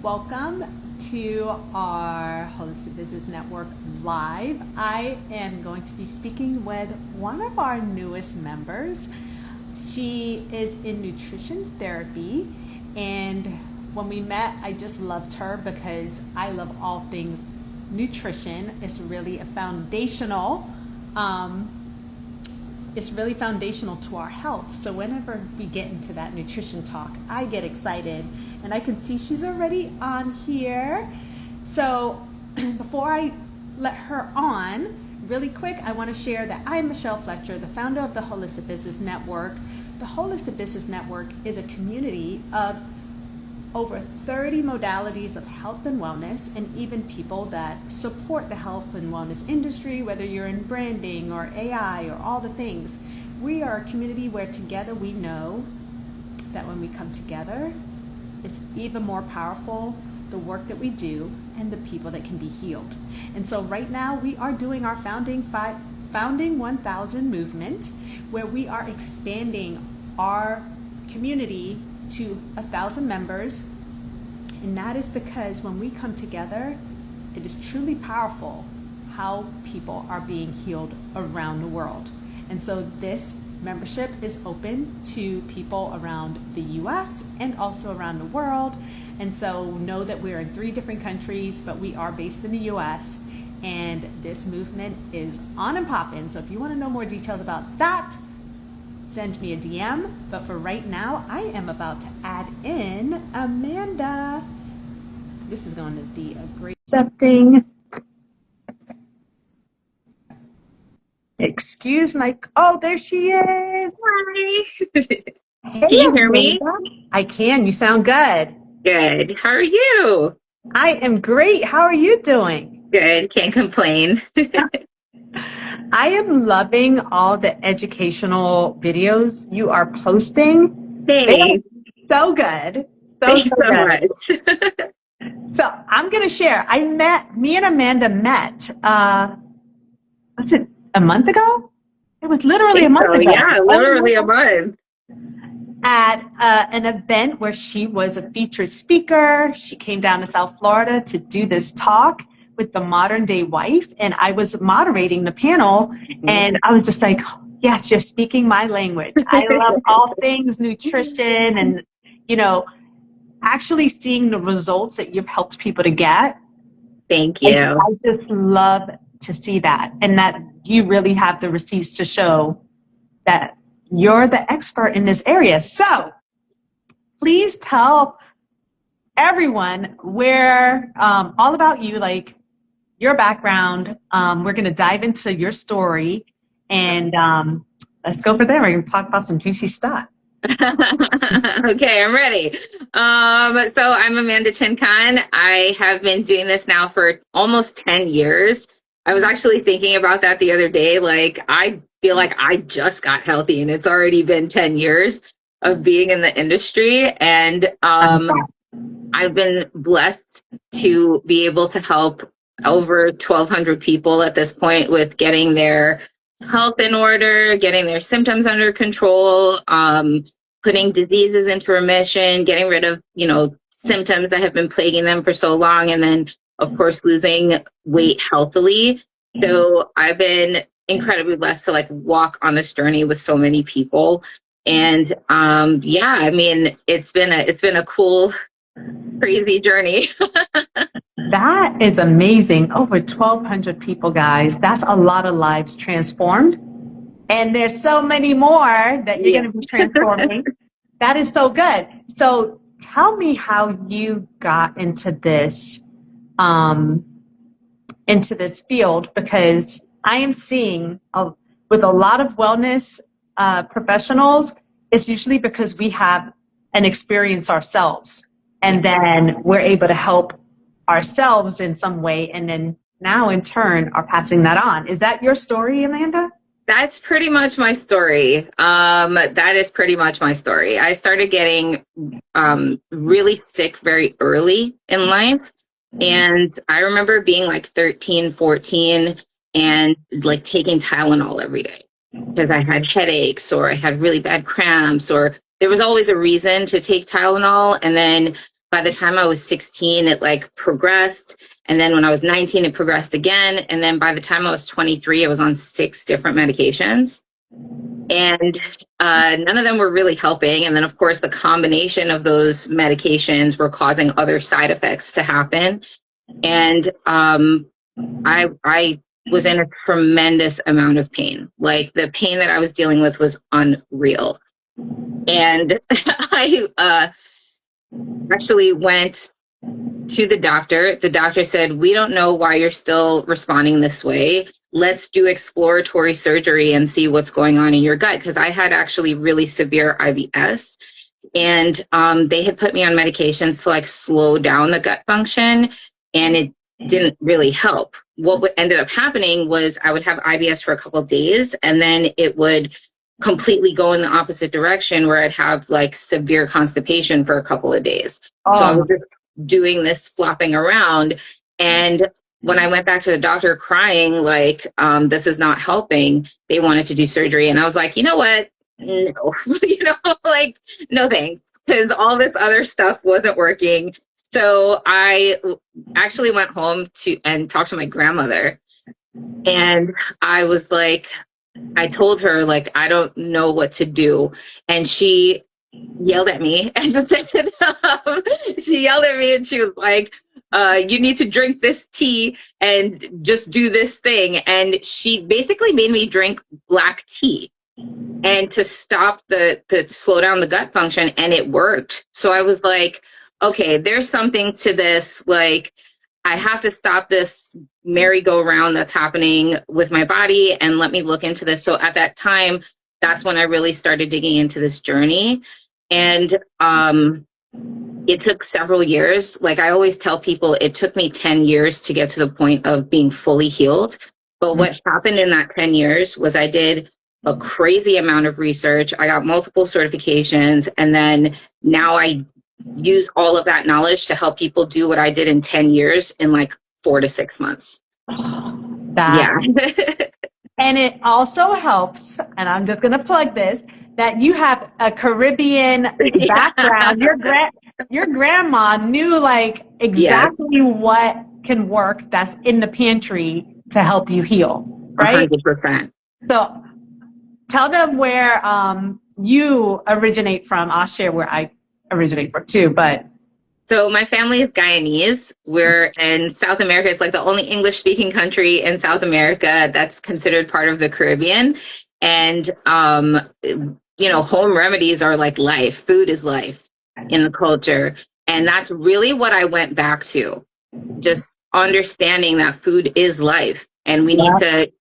Welcome to our Holistic Business Network Live. I am going to be speaking with one of our newest members. She is in nutrition therapy, and when we met, I just loved her because I love all things nutrition. It's really foundational to our health. So whenever we get into that nutrition talk, I get excited, and I can see she's already on here. So before I let her on, really quick, I want to share that I'm Michelle Fletcher, the founder of the Holistic Business Network. The Holistic Business Network is a community of over 30 modalities of health and wellness, and even people that support the health and wellness industry, whether you're in branding or AI or all the things. We are a community where together we know that when we come together, it's even more powerful, the work that we do and the people that can be healed. And so right now we are doing our Founding 1000 movement, where we are expanding our community to 1,000 members, and that is because when we come together, it is truly powerful how people are being healed around the world. And so this membership is open to people around the US and also around the world. And so know that we're in 3 different countries, but we are based in the US, and this movement is on and popping. So if you want to know more details about that, send me a DM. But for right now, I am about to add in Amanda. This is going to be a great accepting. Excuse my, oh, there she is. Hi. Hey, Can you hear me? I can. You sound good. Good. How are you? I am great. How are you doing? Good. Can't complain. I am loving all the educational videos you are posting. Hey. So good. Thanks So so good. much. So I'm going to share. Me and Amanda met, was it a month ago? It was literally a month ago. Yeah, literally a month. At an event where she was a featured speaker. She came down to South Florida to do this talk with the modern day wife, and I was moderating the panel, and I was just like, yes, you're speaking my language. I love all things nutrition, and actually seeing the results that you've helped people to get. Thank you. I just love to see that, and that you really have the receipts to show that you're the expert in this area. So please tell everyone where, all about you, like your background. We're going to dive into your story, and let's go for there. We're going to talk about some juicy stuff. Okay, I'm ready. So I'm Amanda Chin-Khan. I have been doing this now for almost 10 years. I was actually thinking about that the other day. Like, I feel like I just got healthy, and it's already been 10 years of being in the industry. And I've been blessed to be able to help over 1,200 people at this point with getting their health in order, getting their symptoms under control, putting diseases into remission, getting rid of, symptoms that have been plaguing them for so long, and then, of course, losing weight healthily. So I've been incredibly blessed to walk on this journey with so many people. And it's been a cool, crazy journey. That is amazing. Over 1,200 people, guys. That's a lot of lives transformed. And there's so many more that you're going to be transforming. That is so good. So tell me how you got into this field, because I am seeing with a lot of wellness professionals, it's usually because we have an experience ourselves, and then we're able to help ourselves in some way, and then now in turn are passing that on. Is that your story, Amanda? That's pretty much my story. That is pretty much my story. I started getting really sick very early in life. And I remember being like 13, 14 and like taking Tylenol every day because I had headaches or I had really bad cramps, or there was always a reason to take Tylenol. And then by the time I was 16, it like progressed. And then when I was 19, it progressed again. And then by the time I was 23, I was on 6 different medications. And none of them were really helping. And then, of course, the combination of those medications were causing other side effects to happen. And I was in a tremendous amount of pain. Like the pain that I was dealing with was unreal. And I actually went to the doctor. The doctor said, "We don't know why you're still responding this way. Let's do exploratory surgery and see what's going on in your gut." Because I had actually really severe IBS. And they had put me on medications to like slow down the gut function. And it didn't really help. What ended up happening was I would have IBS for a couple of days, and then it would completely go in the opposite direction where I'd have like severe constipation for a couple of days. So I was just doing this flopping around. And when I went back to the doctor crying, like, this is not helping, they wanted to do surgery. And I was like, you know what? No, like, no thanks, because all this other stuff wasn't working. So I actually went home and talked to my grandmother. And I was like, I told her, like, I don't know what to do. And she yelled at me and said, she yelled at me and she was like, you need to drink this tea and just do this thing. And she basically made me drink black tea and to stop to slow down the gut function. And it worked. So I was like, okay, there's something to this. Like, I have to stop this merry-go-round that's happening with my body and let me look into this. So at that time, that's when I really started digging into this journey. And it took several years. Like I always tell people, it took me 10 years to get to the point of being fully healed. But what happened in that 10 years was I did a crazy amount of research. I got multiple certifications. And then now I use all of that knowledge to help people do what I did in 10 years in like 4 to 6 months. Yeah. And it also helps, and I'm just going to plug this, that you have a Caribbean background. Your grandma knew like exactly what can work that's in the pantry to help you heal, right? 100%. So tell them where you originate from. I'll share where I originate from too, but so my family is Guyanese. We're in South America. It's like the only English speaking country in South America that's considered part of the Caribbean. And home remedies are like life. Food is life in the culture. And that's really what I went back to. Just understanding that food is life and we need to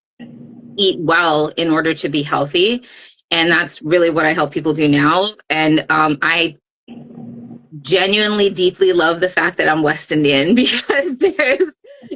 eat well in order to be healthy. And that's really what I help people do now. And I genuinely deeply love the fact that I'm West Indian because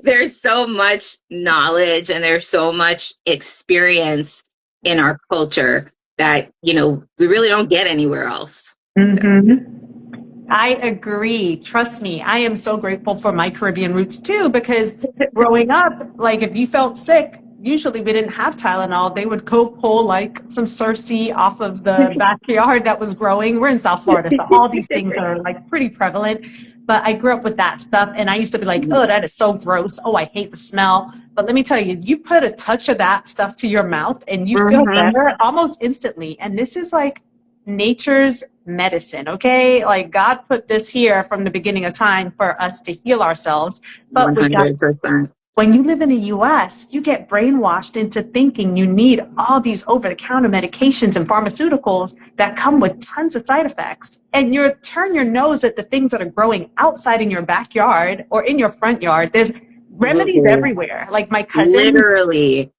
there's so much knowledge and there's so much experience in our culture that, we really don't get anywhere else. Mm-hmm. I agree. Trust me. I am so grateful for my Caribbean roots too, because growing up, like if you felt sick, usually we didn't have Tylenol. They would go pull like some Cersei off of the backyard that was growing. We're in South Florida, so all these things are like pretty prevalent. But I grew up with that stuff, and I used to be like, oh, that is so gross. Oh, I hate the smell. But let me tell you, you put a touch of that stuff to your mouth, and you feel better almost instantly. And this is like nature's medicine, okay? Like God put this here from the beginning of time for us to heal ourselves. But 100%. When you live in the U.S., you get brainwashed into thinking you need all these over-the-counter medications and pharmaceuticals that come with tons of side effects. And you turn your nose at the things that are growing outside in your backyard or in your front yard. There's remedies everywhere. Like my cousin. Literally.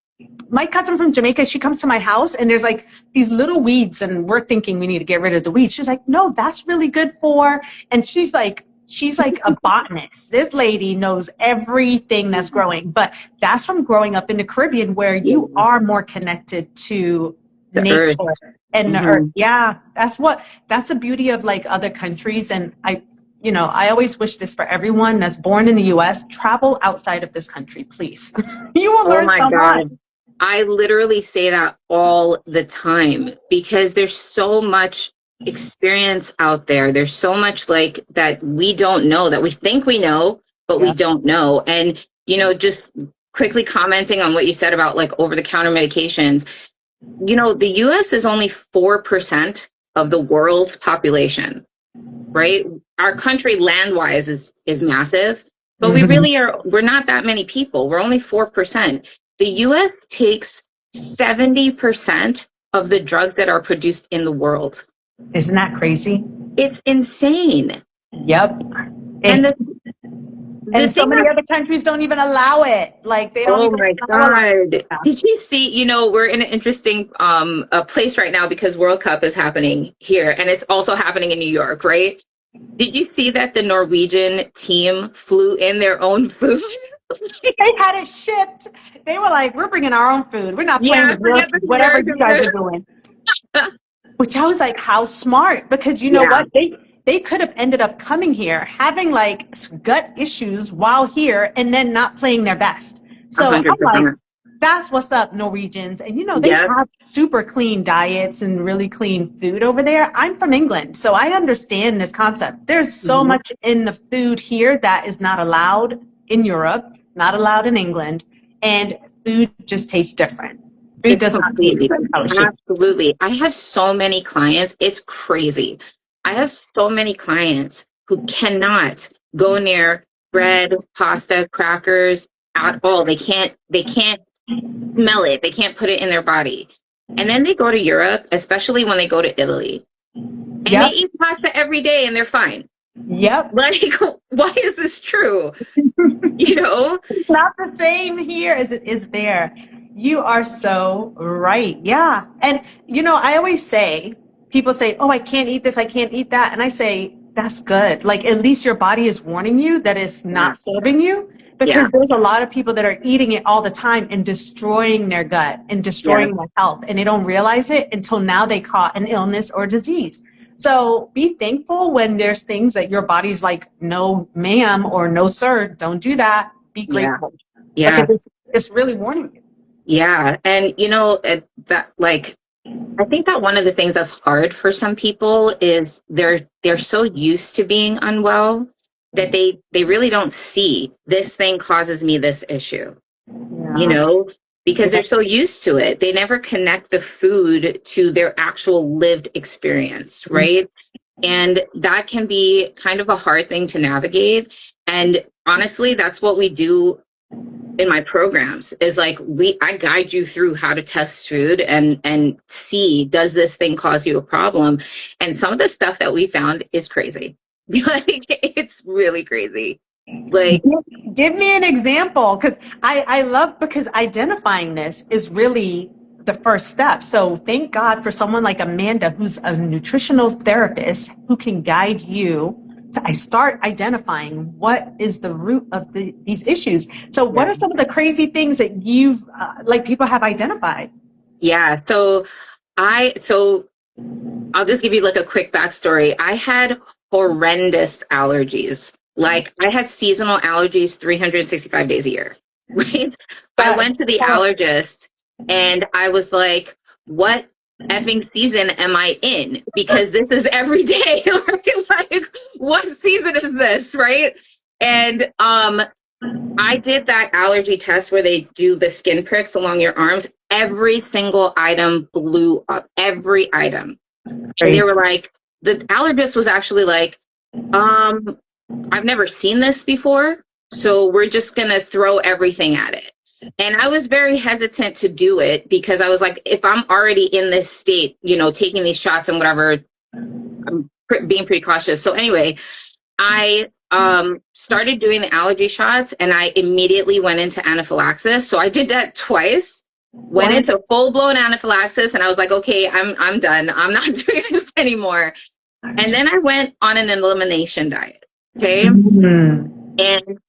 My cousin from Jamaica, she comes to my house and there's like these little weeds and we're thinking we need to get rid of the weeds. She's like, no, that's really good for, and she's like a botanist. This lady knows everything that's growing, but that's from growing up in the Caribbean where you are more connected to the nature and the earth. Yeah, that's the beauty of like other countries. And I always wish this for everyone that's born in the U.S. Travel outside of this country, please. You will learn so much. I literally say that all the time because there's so much experience out there. There's so much like that we don't know, that we think we know, but we don't know. And, you know, just quickly commenting on what you said about like over the counter medications, you know, the US is only 4% of the world's population, right? Our country land wise is massive, but we really we're not that many people. We're only 4%. The US takes 70% of the drugs that are produced in the world. Isn't that crazy? It's insane. Yep. And and so many other countries don't even allow it. Like they don't. Oh my God! Did you see? You know, we're in an interesting place right now because World Cup is happening here, and it's also happening in New York, right? Did you see that the Norwegian team flew in their own food? They had it shipped. They were like, "We're bringing our own food. We're not playing with whatever you guys are doing." Which I was like, "How smart!" Because you know what? They could have ended up coming here, having like gut issues while here, and then not playing their best. So 100%. I'm like, that's what's up, Norwegians. And you know, they have super clean diets and really clean food over there. I'm from England, so I understand this concept. There's so much in the food here that is not allowed in Europe, not allowed in England, and food just tastes different. Food does not taste absolutely. I have so many clients. It's crazy. I have so many clients who cannot go near bread, pasta, crackers at all. They can't smell it. They can't put it in their body. And then they go to Europe, especially when they go to Italy. And they eat pasta every day and they're fine. Yep. Like, why is this true? You know? It's not the same here as it is there. You are so right. Yeah. And, you know, I always say, people say, oh, I can't eat this, I can't eat that. And I say, that's good. Like, at least your body is warning you that it's not serving you, because there's a lot of people that are eating it all the time and destroying their gut and destroying their health. And they don't realize it until now they caught an illness or disease. So be thankful when there's things that your body's like, no, ma'am, or no, sir, don't do that. Be grateful. Yeah. Because it's really warning you. Yeah. And, you know, that like, I think that one of the things that's hard for some people is they're so used to being unwell that they really don't see this thing causes me this issue, you know, because they're so used to it. They never connect the food to their actual lived experience, right? And that can be kind of a hard thing to navigate. And honestly, that's what we do in my programs, is like I guide you through how to test food and see, does this thing cause you a problem? And some of the stuff that we found is crazy. Like, it's really crazy. Like, give me an example, because I love, because identifying this is really the first step. So thank God for someone like Amanda, who's a nutritional therapist, who can guide you to start identifying what is the root of these issues. So what are some of the crazy things that you've like people have identified? Yeah. So I'll just give you like a quick backstory. I had horrendous allergies. Like, I had seasonal allergies 365 days a year, right? I went to the allergist and I was like, what effing season am I in? Because this is every day. Like, what season is this, right? And I did that allergy test where they do the skin pricks along your arms. Every single item blew up. Every item. And they were like, the allergist was actually like, I've never seen this before, so we're just gonna throw everything at it. And I was very hesitant to do it because I was like, if I'm already in this state, you know, taking these shots and whatever, I'm being pretty cautious. So anyway, I started doing the allergy shots and I immediately went into anaphylaxis. So I did that twice, went into full-blown anaphylaxis, and I was like, okay, I'm done. I'm not doing this anymore. And then I went on an elimination diet. Okay. And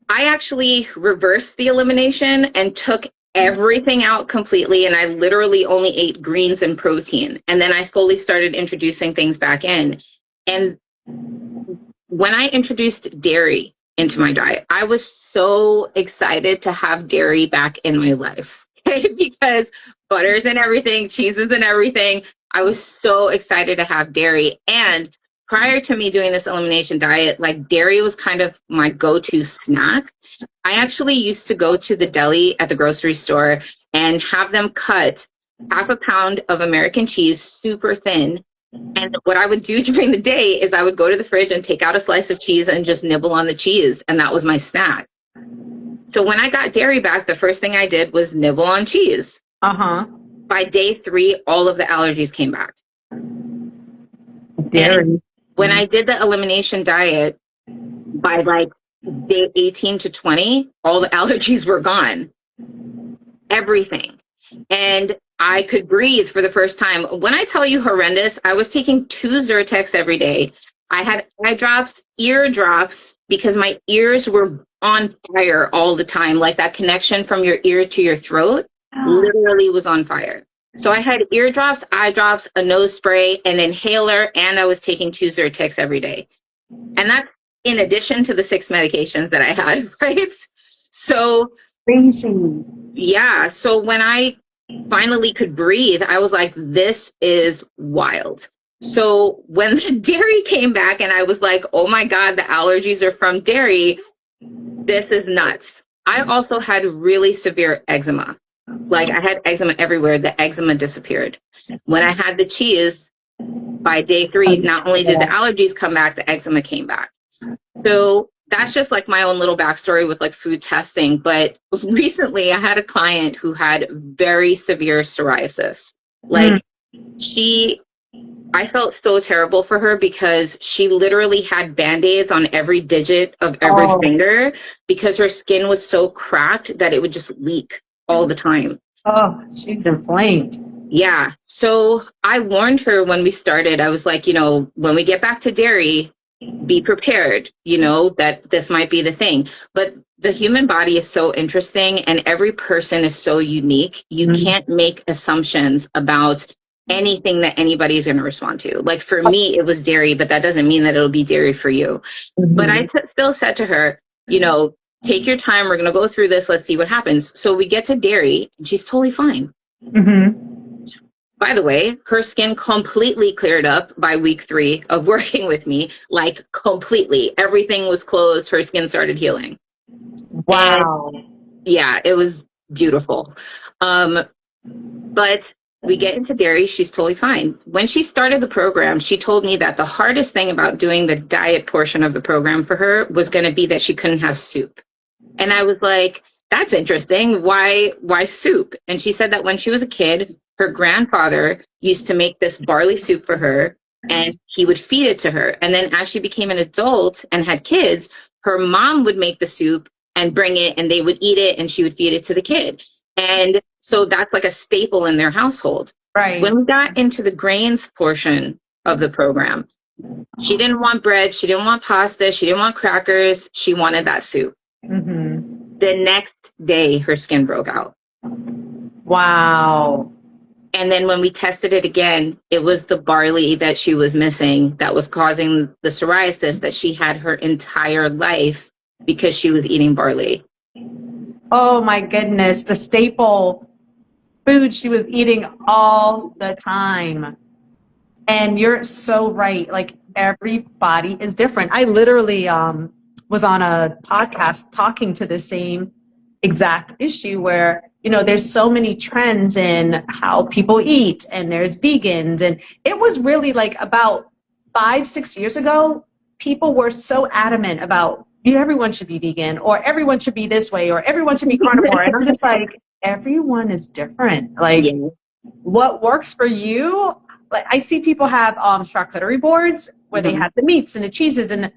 I actually reversed the elimination and took everything out completely. And I literally only ate greens and protein. And then I slowly started introducing things back in. And when I introduced dairy into my diet, I was so excited to have dairy back in my life. Okay? Because butters and everything, cheeses and everything, I was so excited to have dairy. And prior to me doing this elimination diet, like dairy was kind of my go-to snack. I actually used to go to the deli at the grocery store and have them cut half a pound of American cheese super thin. And what I would do during the day is I would go to the fridge and take out a slice of cheese and just nibble on the cheese. And that was my snack. So when I got dairy back, the first thing I did was nibble on cheese. Uh-huh. By day 3, all of the allergies came back. Dairy. And when I did the elimination diet, by like day 18 to 20, all the allergies were gone. Everything. And I could breathe for the first time. When I tell you horrendous, I was taking 2 Zyrtex every day. I had eye drops, ear drops, because my ears were on fire all the time. Like that connection from your ear to your throat literally was on fire. So I had eardrops, eye drops, a nose spray, an inhaler, and I was taking 2 Zyrtex every day. And that's in addition to the 6 medications that I had, right? So Crazy. yeah. So when I finally could breathe, I was like, this is wild. So when the dairy came back and I was like, oh my God, the allergies are from dairy, this is nuts. I also had really severe eczema. Like I had eczema everywhere. The eczema disappeared. When I had the cheese, by day 3, not only did the allergies come back, the eczema came back. So that's just like my own little backstory with like food testing. But recently I had a client who had very severe psoriasis. Like I felt so terrible for her because she literally had Band-Aids on every digit of every finger because her skin was so cracked that it would just leak all the time. Oh, she's inflamed. Yeah. So I warned her when we started. I was like, when we get back to dairy, be prepared, that this might be the thing. But the human body is so interesting and every person is so unique. You can't make assumptions about anything that anybody is going to respond to. Like for me, it was dairy, but that doesn't mean that it'll be dairy for you. But I still said to her, take your time. We're going to go through this. Let's see what happens. So we get to dairy and she's totally fine. By the way, her skin completely cleared up by week 3 of working with me, like completely. Everything was closed. Her skin started healing. Wow. And yeah, it was beautiful. But we get into dairy. She's totally fine. When she started the program, she told me that the hardest thing about doing the diet portion of the program for her was going to be that she couldn't have soup. And I was like, that's interesting. Why soup? And she said that when she was a kid, her grandfather used to make this barley soup for her and he would feed it to her. And then as she became an adult and had kids, her mom would make the soup and bring it and they would eat it and she would feed it to the kid. And so that's like a staple in their household. Right. When we got into the grains portion of the program, she didn't want bread. She didn't want pasta. She didn't want crackers. She wanted that soup. The next day, her skin broke out. Wow. And then when we tested it again, it was the barley that she was missing that was causing the psoriasis that she had her entire life because she was eating barley. Oh my goodness. The staple food she was eating all the time. And you're so right. Like everybody is different. I literally was on a podcast talking to the same exact issue where, there's so many trends in how people eat and there's vegans. And it was really like about 5-6 years ago, people were so adamant about everyone should be vegan or everyone should be this way or everyone should be carnivore. And I'm just like, everyone is different. Like what works for you? Like I see people have charcuterie boards where they have the meats and the cheeses and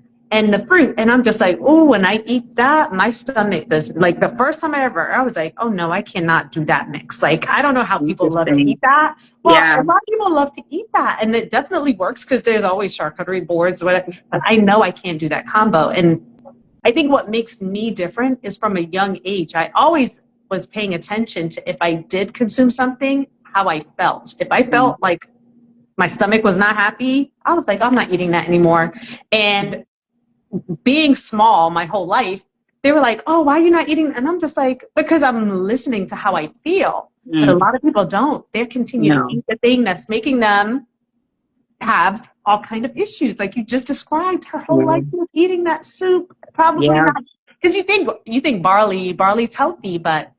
the fruit. And I'm just like, oh, when I eat that, my stomach does. Like the first time I was like, oh no, I cannot do that mix. Like, I don't know how people love to eat that. Well, a lot of people love to eat that. And it definitely works because there's always charcuterie boards, whatever. But I know I can't do that combo. And I think what makes me different is from a young age, I always was paying attention to if I did consume something, how I felt. If I felt like my stomach was not happy, I was like, I'm not eating that anymore. And being small my whole life, they were like, oh, why are you not eating? And I'm just like, because I'm listening to how I feel. But a lot of people don't. They continue to eat the thing that's making them have all kind of issues. Like you just described, her whole life was eating that soup. Probably not, because you think barley's healthy, but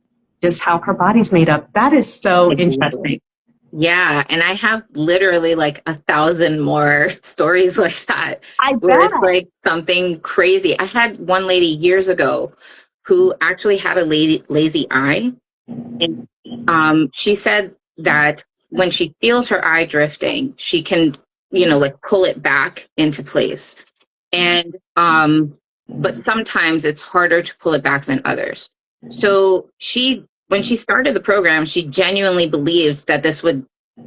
just how her body's made up. That is so interesting. Yeah, and I have literally like 1,000 more stories like that. Where it's like something crazy. I had one lady years ago who actually had a lazy eye. And she said that when she feels her eye drifting, she can, like pull it back into place. And but sometimes it's harder to pull it back than others. So when she started the program, she genuinely believed that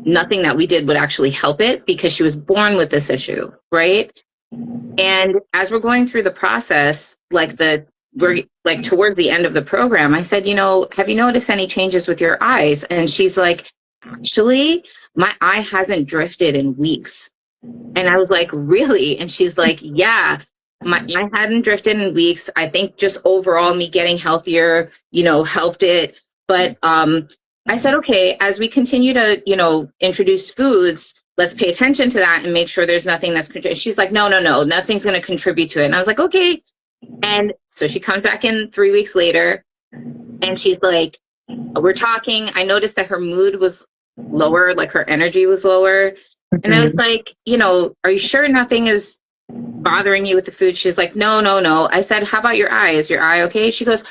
nothing that we did would actually help it, because she was born with this issue, right? And as we're going through the process, we're like towards the end of the program, I said, have you noticed any changes with your eyes? And she's like, actually, my eye hasn't drifted in weeks. And I was like, really? And she's like, yeah, I hadn't drifted in weeks. I think just overall me getting healthier, helped it. But I said, okay, as we continue to, introduce foods, let's pay attention to that and make sure there's nothing that's she's like, no, nothing's going to contribute to it. And I was like, okay. And so she comes back in 3 weeks later and she's like, we're talking. I noticed that her mood was lower, like her energy was lower. And I was like, are you sure nothing is bothering you with the food? She's like, no. I said, how about your eye? Is your eye okay? She goes,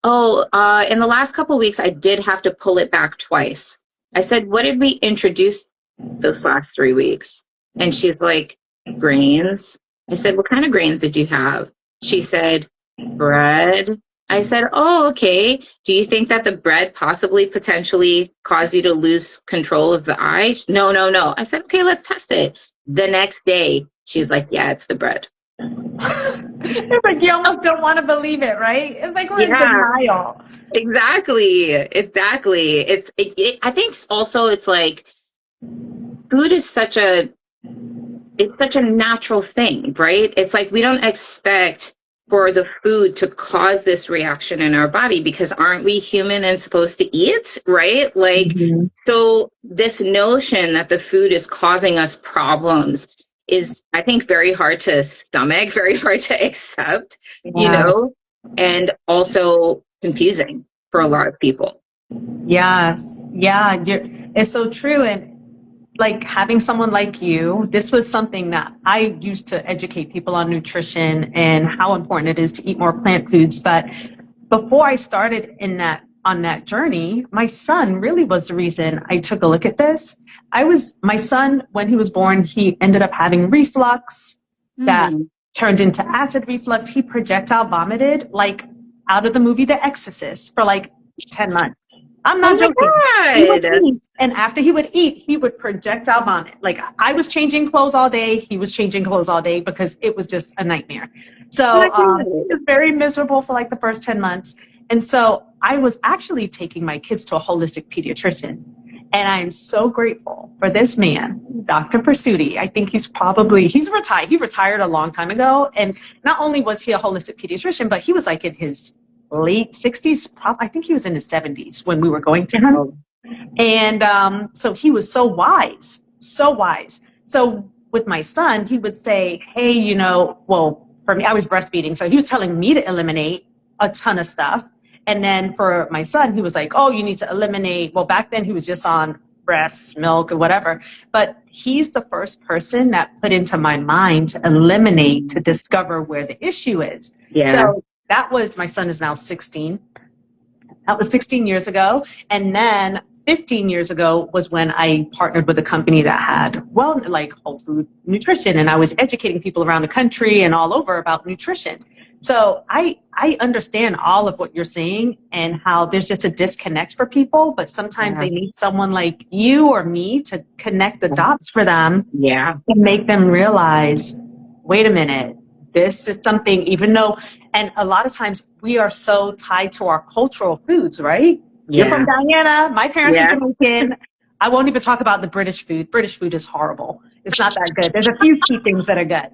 oh, in the last couple of weeks, I did have to pull it back twice. I said, what did we introduce those last 3 weeks? And she's like, grains. I said, what kind of grains did you have? She said, bread. I said, oh, okay. Do you think that the bread possibly potentially caused you to lose control of the eye? No. I said, okay, let's test it. The next day, she's like, yeah, it's the bread. It's like you almost don't want to believe it, right? It's like we're in denial. Exactly. I think also it's like food is such a natural thing, right? It's like we don't expect for the food to cause this reaction in our body, because aren't we human and supposed to eat, right? Like, so this notion that the food is causing us problems is, I think, very hard to stomach, very hard to accept, and also confusing for a lot of people. Yes. Yeah. It's so true. And like having someone like you, this was something that I used to educate people on nutrition and how important it is to eat more plant foods. But before I started on that journey, my son really was the reason I took a look at this. My son, when he was born, he ended up having reflux that turned into acid reflux. He projectile vomited like out of the movie The Exorcist for like 10 months. I'm not joking. He would eat, and after he would eat, he would projectile vomit. Like I was changing clothes all day. He was changing clothes all day because it was just a nightmare. So it was very miserable for like the first 10 months. And so I was actually taking my kids to a holistic pediatrician. And I'm so grateful for this man, Dr. Pursuti. I think he's retired. He retired a long time ago. And not only was he a holistic pediatrician, but he was like in his late 60s. I think he was in his 70s when we were going to him. And so he was so wise. So with my son, he would say, hey, for me, I was breastfeeding. So he was telling me to eliminate a ton of stuff. And then for my son, he was like, oh, you need to eliminate. Well, back then he was just on breast milk or whatever. But he's the first person that put into my mind to eliminate, to discover where the issue is. Yeah. So my son is now 16. That was 16 years ago. And then 15 years ago was when I partnered with a company that had whole food nutrition. And I was educating people around the country and all over about nutrition. So I understand all of what you're saying and how there's just a disconnect for people, but sometimes they need someone like you or me to connect the dots for them. Yeah. And make them realize, wait a minute, this is something, even though, and a lot of times we are so tied to our cultural foods, right? Yeah. You're from Guyana. My parents are Jamaican. I won't even talk about the British food. British food is horrible. It's not that good. There's a few key things that are good.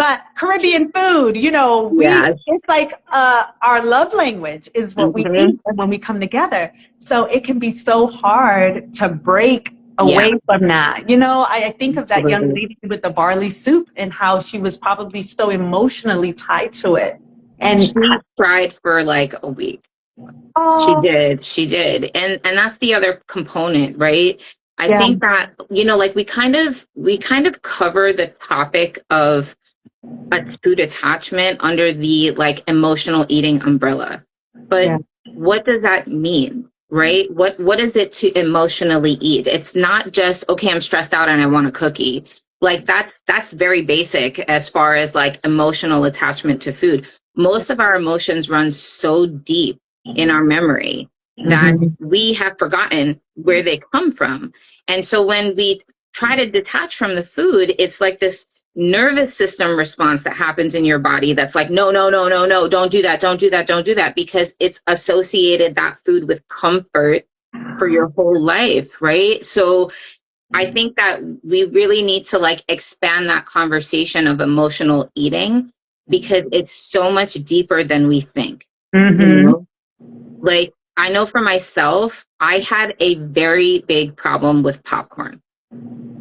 but Caribbean food, you know, Yes. it's like our love language is what we Mm-hmm. eat when we come together. So it can be so hard to break Yeah. away from that. You know, I think of that young Absolutely. lady with the barley soup and how she was probably so emotionally tied to it. And She cried for like a week. She oh, did. She did. And that's the other component, right? I yeah, think that, you know, like we kind of cover the topic of a food attachment under the like emotional eating umbrella. But yeah, what does that mean? Right? What is it to emotionally eat? It's not just, okay, I'm stressed out and I want a cookie. Like that's very basic as far as like emotional attachment to food. Most of our emotions run so deep in our memory that mm-hmm. we have forgotten where they come from. And so when we try to detach from the food, it's like this nervous system response that happens in your body that's like, no, no, no, no, no, don't do that, don't do that, don't do that, because it's associated that food with comfort for your whole life, right? So I think that we really need to like expand that conversation of emotional eating because it's so much deeper than we think. You Mm-hmm. know, like I know for myself, I had a very big problem with popcorn.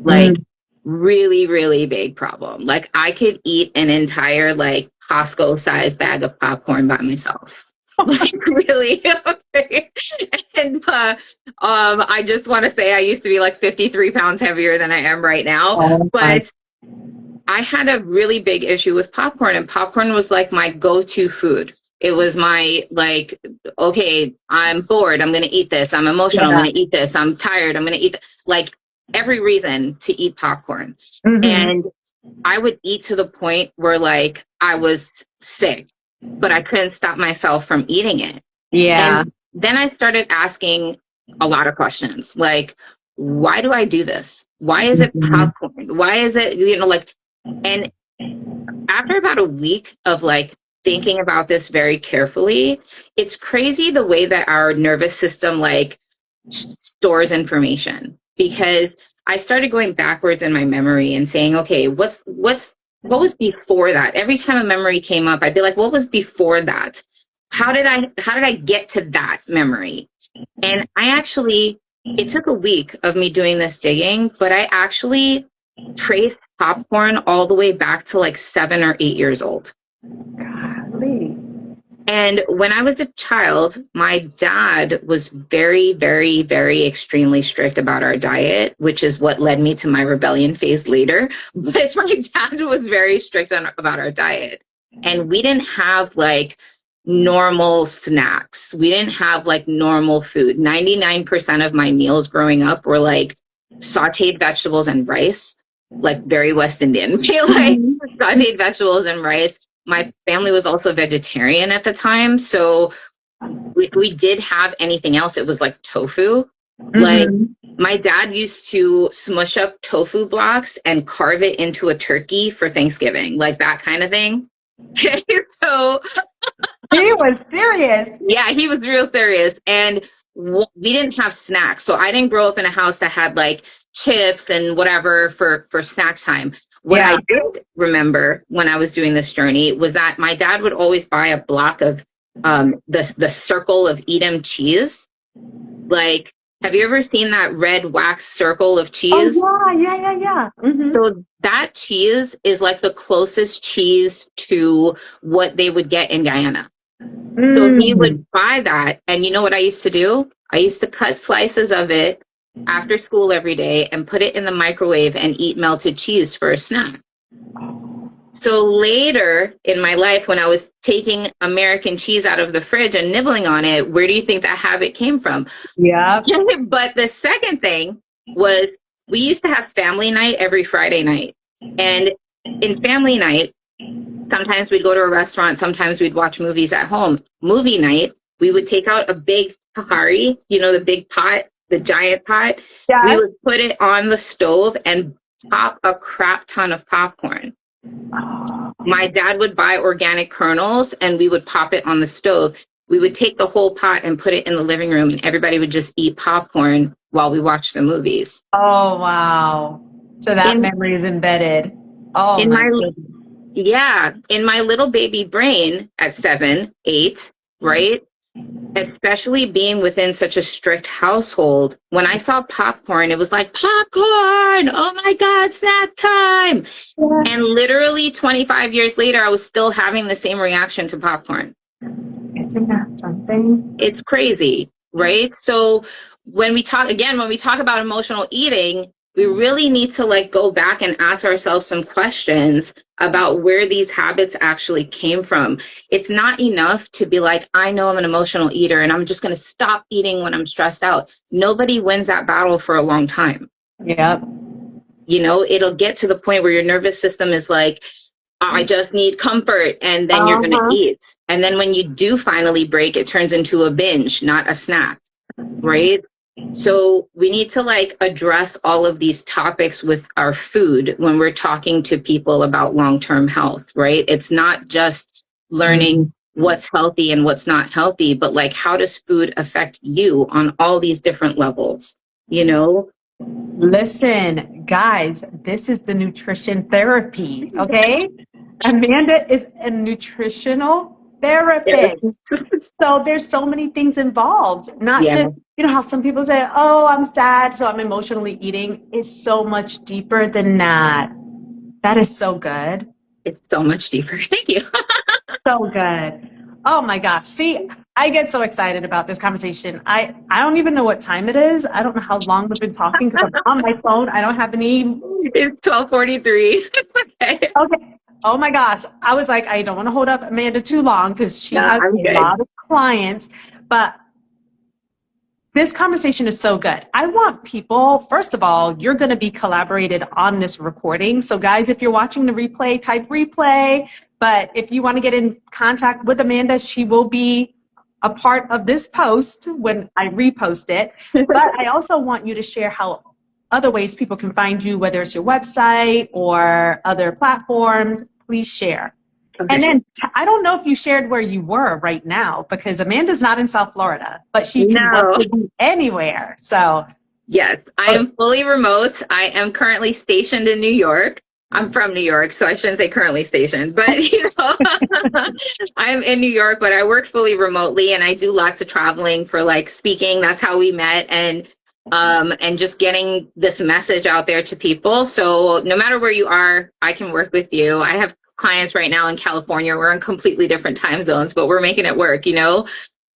Like really, really big problem. Like I could eat an entire like Costco sized bag of popcorn by myself. Like really. And I just want to say I used to be like 53 pounds heavier than I am right now. Oh my. But I had a really big issue with popcorn, and popcorn was like my go-to food. It was my like, okay, I'm bored, I'm gonna eat this. I'm emotional, I'm Yeah. gonna eat this. I'm tired, I'm gonna eat like every reason to eat popcorn. Mm-hmm. And I would eat to the point where like I was sick, but I couldn't stop myself from eating it. Yeah. And then I started asking a lot of questions like, why do I do this? Why is it Mm-hmm. popcorn? Why is it, like, and after about a week of like thinking about this very carefully, it's crazy the way that our nervous system like stores information because I started going backwards in my memory and saying, okay, what was before that? Every time a memory came up, I'd be like, what was before that? How did I get to that memory? And I actually, it took a week of me doing this digging, but I actually traced popcorn all the way back to like 7 or 8 years old. Golly. And when I was a child, my dad was very, very, very extremely strict about our diet, which is what led me to my rebellion phase later. But my dad was very strict about our diet. And we didn't have like normal snacks. We didn't have like normal food. 99% of my meals growing up were like sauteed vegetables and rice, like very West Indian, like Mm-hmm. sauteed vegetables and rice. My family was also vegetarian at the time. So if we did have anything else, it was like tofu. Like Mm-hmm. my dad used to smush up tofu blocks and carve it into a turkey for Thanksgiving, like that kind of thing. So He was serious. yeah, he was real serious. And we didn't have snacks. So I didn't grow up in a house that had like chips and whatever for snack time. What Yeah. I did remember when I was doing this journey was that my dad would always buy a block of the circle of Edam cheese. Like, have you ever seen that red wax circle of cheese? Oh yeah. Mm-hmm. So that cheese is like the closest cheese to what they would get in Guyana. So he Mm. would buy that. And you know what I used to do? I used to cut slices of it after school every day and put it in the microwave and eat melted cheese for a snack. So later in my life, when I was taking American cheese out of the fridge and nibbling on it, where do you think that habit came from? Yeah. But the second thing was we used to have family night every Friday night. And in family night, sometimes we'd go to a restaurant, sometimes we'd watch movies at home. Movie night, we would take out a big tahari, the big pot, the giant pot. We Yes. would put it on the stove and pop a crap ton of popcorn. My dad would buy organic kernels and we would pop it on the stove. We would take the whole pot and put it in the living room and everybody would just eat popcorn while we watched the movies. Oh wow. So that In memory is embedded. Oh in my my goodness. Yeah, in my little baby brain at 7, 8, right? Especially being within such a strict household, when I saw popcorn, it was like, popcorn! Oh my God, snack time! Yeah. And literally 25 years later, I was still having the same reaction to popcorn. Isn't that something? It's crazy, right? So when we talk about emotional eating, we really need to like go back and ask ourselves some questions about where these habits actually came from. It's not enough to be like, I know I'm an emotional eater and I'm just going to stop eating when I'm stressed out. Nobody wins that battle for a long time. Yep. You know, it'll get to the point where your nervous system is like, I just need comfort, and then you're going to Uh-huh. eat. And then when you do finally break, it turns into a binge, not a snack, right? So we need to like address all of these topics with our food when we're talking to people about long-term health, right? It's not just learning what's healthy and what's not healthy, but like how does food affect you on all these different levels, you know? Listen, guys, this is the nutrition therapy, okay? Amanda is a nutritional Yes. therapist. So there's so many things involved, not Yeah, just, you know, how some people say, oh, I'm sad, so I'm emotionally eating. It's so much deeper than that. That is so good. it's so much deeper. Thank you. So good. Oh my gosh. See, I get so excited about this conversation. I don't even know what time it is. I don't know how long we've been talking because I'm on my phone. I don't have any. It's 12:43. It's okay. Okay. Oh my gosh. I was like, I don't want to hold up Amanda too long because she No, has I'm a good. lot of clients. But this conversation is so good. I want people, first of all, you're going to be collaborated on this recording. So, guys, if you're watching the replay, type replay. But if you want to get in contact with Amanda, she will be a part of this post when I repost it. But I also want you to share how other ways people can find you, whether it's your website or other platforms. Please share. And Okay. then I don't know if you shared where you were right now because Amanda's not in South Florida, but she can work No. with you anywhere. So, Yes, I okay. am fully remote. I am currently stationed in New York. I'm from New York, so I shouldn't say currently stationed, but you know, I'm in New York, but I work fully remotely and I do lots of traveling for like speaking. That's how we met and just getting this message out there to people. So no matter where you are, I can work with you. I have clients right now in California. We're in completely different time zones, but we're making it work, you know?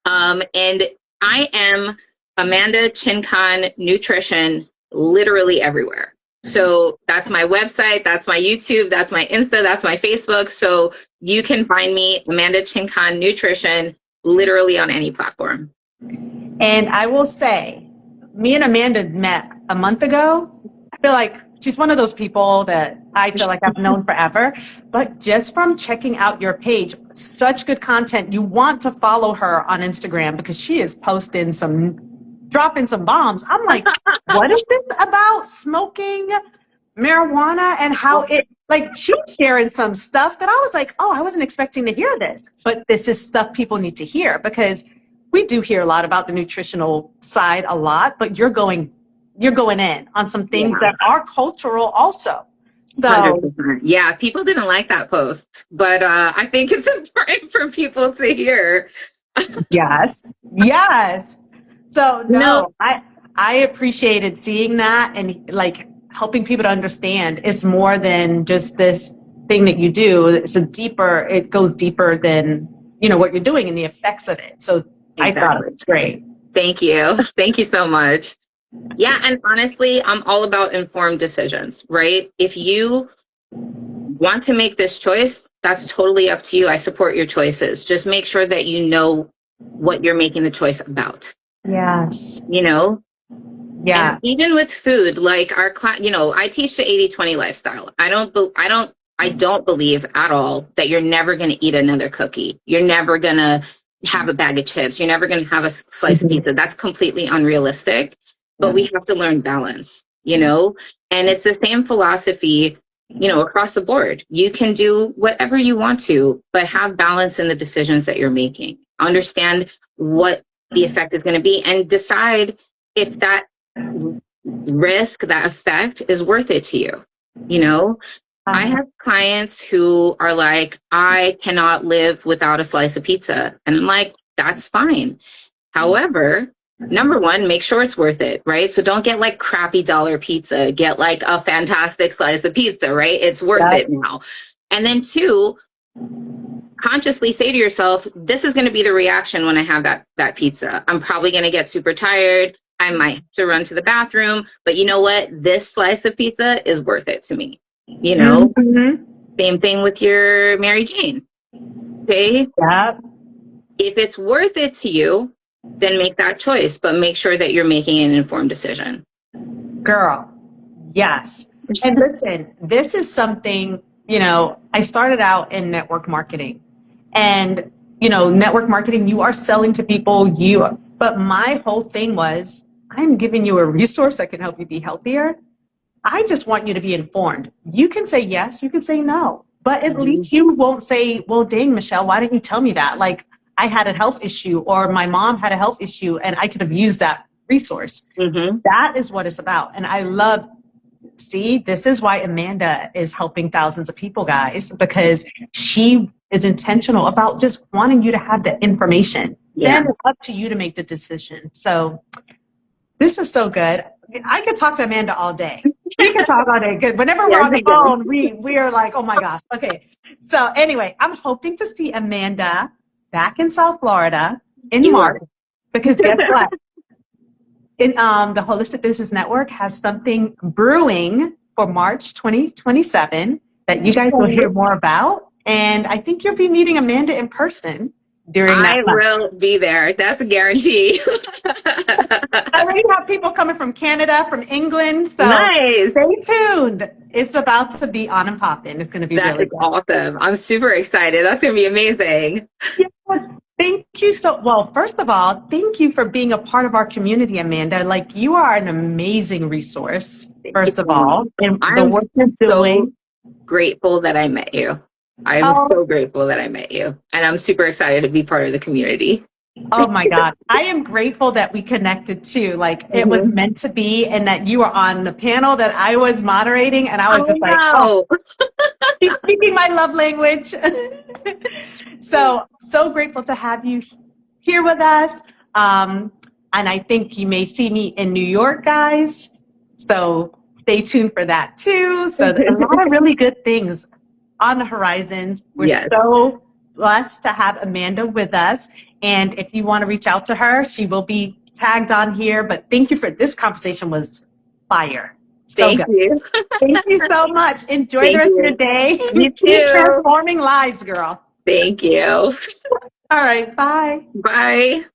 And I am Amanda Chincon Nutrition literally everywhere. So that's my website, that's my YouTube, that's my Insta, that's my Facebook. So you can find me, Amanda Chincon Nutrition, literally on any platform. And I will say, me and Amanda met a month ago. I feel like she's one of those people that I feel like I've known forever. But just from checking out your page, such good content. You want to follow her on Instagram because she is dropping some bombs. I'm like, what is this about smoking marijuana and how it, like, she's sharing some stuff that I was like, oh, I wasn't expecting to hear this. But this is stuff people need to hear because we do hear a lot about the nutritional side a lot, but you're going in on some things Yeah. that are cultural also. So 100%. Yeah, people didn't like that post, but I think it's important for people to hear. yes. So No, no, I appreciated seeing that and like helping people to understand it's more than just this thing that you do. It goes deeper than, you know, what you're doing and the effects of it. So I thought it exactly. was great. Thank you. Thank you so much. Yeah, and honestly, I'm all about informed decisions, right? If you want to make this choice, that's totally up to you. I support your choices. Just make sure that you know what you're making the choice about, Yes. you know? And Yeah. even with food, like our class, you know, I teach the 80/20 lifestyle. I don't believe at all that you're never going to eat another cookie. You're never going to have a bag of chips. You're never going to have a slice of Mhm. pizza. That's completely unrealistic. But we have to learn balance, you know? And it's the same philosophy, you know, across the board. You can do whatever you want to, but have balance in the decisions that you're making. Understand what the effect is going to be and decide if that risk, that effect is worth it to you, you know? I have clients who are like, I cannot live without a slice of pizza. And I'm like, that's fine. However, number one, make sure it's worth it, right? So don't get like crappy dollar pizza. Get like a fantastic slice of pizza, right? It's worth it now. And then two, consciously say to yourself, this is going to be the reaction when I have that pizza. I'm probably going to get super tired. I might have to run to the bathroom, but you know what? This slice of pizza is worth it to me. You know, same thing with your Mary Jane. Okay. Yeah. If it's worth it to you, then make that choice, but make sure that you're making an informed decision. Girl, yes. And listen, this is something, you know, I started out in network marketing. And, you know, network marketing, you are selling to people, but my whole thing was, I'm giving you a resource that can help you be healthier. I just want you to be informed. You can say yes, you can say no, but at least you won't say, well, dang, Michelle, why didn't you tell me that? Like, I had a health issue or my mom had a health issue and I could have used that resource. That is what it's about. And I love, see, this is why Amanda is helping thousands of people, guys, because she is intentional about just wanting you to have the information. Then it's up to you to make the decision. So this was so good. I could talk to Amanda all day. We can talk all day. Good. Whenever we're on the phone, we are like, oh my gosh. Okay. So anyway, I'm hoping to see Amanda back in South Florida in March, because guess what? In the Holistic Business Network has something brewing for March 2027 that you guys will hear more about. And I think you'll be meeting Amanda in person during that time. I will be there. That's a guarantee. I already have people coming from Canada, from England. So nice. Stay tuned. It's about to be on and popping. It's going to be really good. Awesome. I'm super excited. That's going to be amazing. Yeah. Thank you well, first of all, thank you for being a part of our community, Amanda. Like, you are an amazing resource, first of all. And the work you're doing. Grateful that I met you. I'm so grateful that I met you. And I'm super excited to be part of the community. Oh my God. I am grateful that we connected too. Like, it was meant to be, and that you were on the panel that I was moderating, and I was just like, oh, speaking my love language. So grateful to have you here with us. And I think you may see me in New York, guys. So stay tuned for that too. So there's a lot of really good things on the horizons. We're so blessed to have Amanda with us. And if you want to reach out to her, she will be tagged on here. But thank you for this conversation. Was fire. Thank you. Thank you so much. Enjoy the rest of your day. You too. Keep transforming lives, girl. Thank you. All right. Bye. Bye.